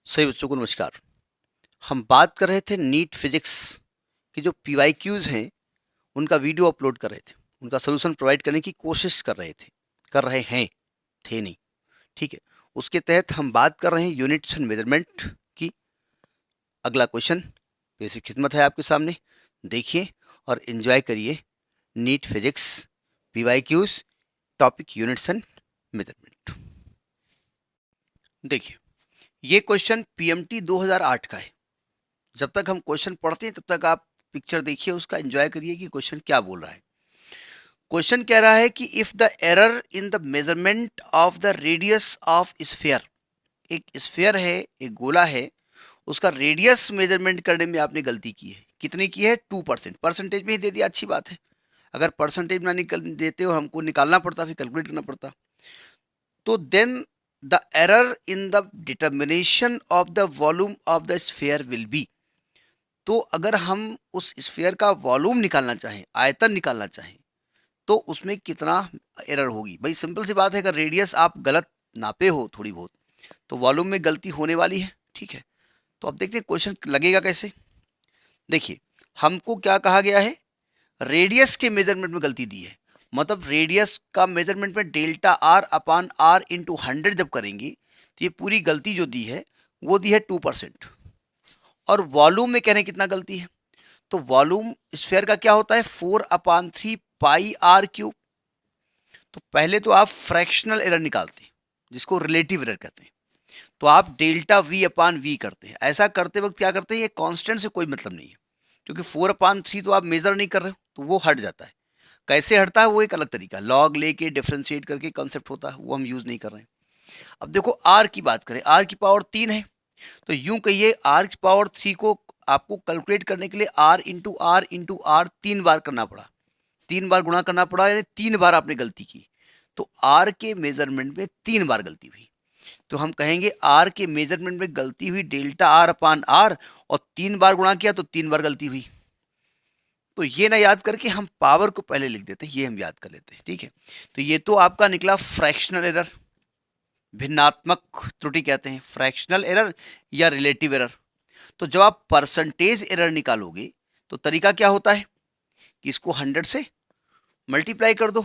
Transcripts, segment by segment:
सभी बच्चों को नमस्कार। हम बात कर रहे थे नीट फिजिक्स की जो पीवाईक्यूज हैं उनका वीडियो अपलोड कर रहे थे, उनका सोल्यूशन प्रोवाइड करने की कोशिश कर रहे हैं, थे नहीं, ठीक है। उसके तहत हम बात कर रहे हैं यूनिट्स एंड मेजरमेंट की। अगला क्वेश्चन बेसिक खिदमत है आपके सामने, देखिए और एंजॉय करिए। NEET physics PYQs topic units and measurement. देखिए ये क्वेश्चन पीएमटी 2008 का है। जब तक हम क्वेश्चन पढ़ते हैं तब तक आप पिक्चर देखिए, उसका एंजॉय करिए कि क्वेश्चन क्या बोल रहा है। क्वेश्चन कह रहा है कि if the error in the measurement of the radius of sphere, एक स्फीयर है, एक गोला है, उसका रेडियस मेजरमेंट करने में आपने गलती की है। कितनी की है? 2%। परसेंटेज में ही दे दिया, अच्छी बात है। अगर परसेंटेज ना निकल देते हो, हमको निकालना पड़ता, फिर कैलकुलेट करना पड़ता। तो then the error in the determination of the volume of the sphere will be. तो अगर हम उस स्फीयर का वॉल्यूम निकालना चाहें, आयतन निकालना चाहें, तो उसमें कितना एरर होगी? भाई सिंपल सी बात है, अगर रेडियस आप गलत नापे हो थोड़ी बहुत, तो वॉल्यूम में गलती होने वाली है, ठीक है। तो अब देखते हैं क्वेश्चन लगेगा कैसे। देखिए हमको क्या कहा गया है, रेडियस के मेजरमेंट में गलती दी है। मतलब रेडियस का मेजरमेंट में delta R upon R into 100 जब करेंगे तो ये पूरी गलती जो दी है वो दी है 2%। और वॉल्यूम में कह रहे हैं कितना गलती है, तो वॉल्यूम स्फीयर का क्या होता है? 4/3 पाई आर क्यूब। तो पहले तो आप फ्रैक्शनल एरर निकालते हैं, जिसको रिलेटिव एरर कहते हैं। तो आप डेल्टा वी अपान वी करते हैं। ऐसा करते वक्त क्या करते हैं, ये कांस्टेंट से कोई मतलब नहीं है, क्योंकि 4/3 तो आप मेजर नहीं कर रहे हो, तो वो हट जाता है। कैसे हटता है वो एक अलग तरीका, लॉग लेके डिफ्रेंशिएट करके कॉन्सेप्ट होता है, वो हम यूज नहीं कर रहे हैं। अब देखो आर की बात करें, आर की पावर 3 है, तो यूं कहिए आर की पावर 3 को आपको कैलकुलेट करने के लिए आर इंटू आर 3 बार करना पड़ा, 3 बार गुणा करना पड़ा, यानी 3 बार आपने गलती की। तो आर के मेजरमेंट में 3 बार गलती हुई, तो हम कहेंगे आर के मेजरमेंट में गलती हुई डेल्टा आर अपान आर, और 3 बार गुणा किया तो 3 बार गलती हुई। तो ये ना याद करके हम पावर को पहले लिख देते हैं, ये हम याद कर लेते हैं, ठीक है। तो ये तो आपका निकला फ्रैक्शनल एरर, भिन्नात्मक त्रुटि कहते हैं, फ्रैक्शनल एरर या रिलेटिव एरर। तो जब आप परसेंटेज एरर निकालोगे तो तरीका क्या होता है कि इसको 100 से मल्टीप्लाई कर दो,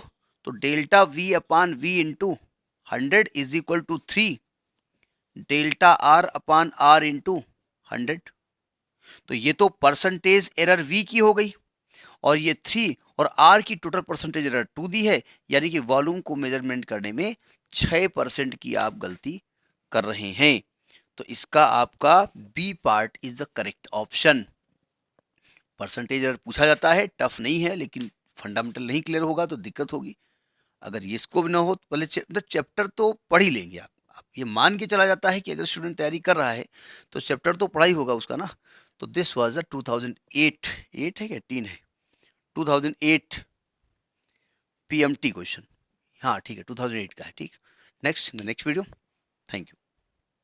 तो delta V upon V into 100 is equal to 3 delta R upon R into 100। तो ये तो परसेंटेज एरर वी की हो गई, और ये 3 और आर की टोटल परसेंटेज एरर 2 दी है, यानी कि वॉल्यूम को मेजरमेंट करने में 6% की आप गलती कर रहे हैं। तो इसका आपका B part is the correct option. Percentage error पूछा जाता है, टफ नहीं है, लेकिन फंडामेंटल नहीं क्लियर होगा तो दिक्कत होगी। अगर ये इसको भी ना हो तो पहले चैप्टर तो पढ़ ही लेंगे आप ये मान के चला जाता है कि अगर स्टूडेंट तैयारी कर रहा है तो चैप्टर तो पढ़ा ही होगा उसका ना। तो दिस वाज द 2008, 8 है क्या 3 है, 2008 पीएमटी क्वेश्चन। हाँ ठीक है, 2008 का है, ठीक। Next in the next video. Thank you.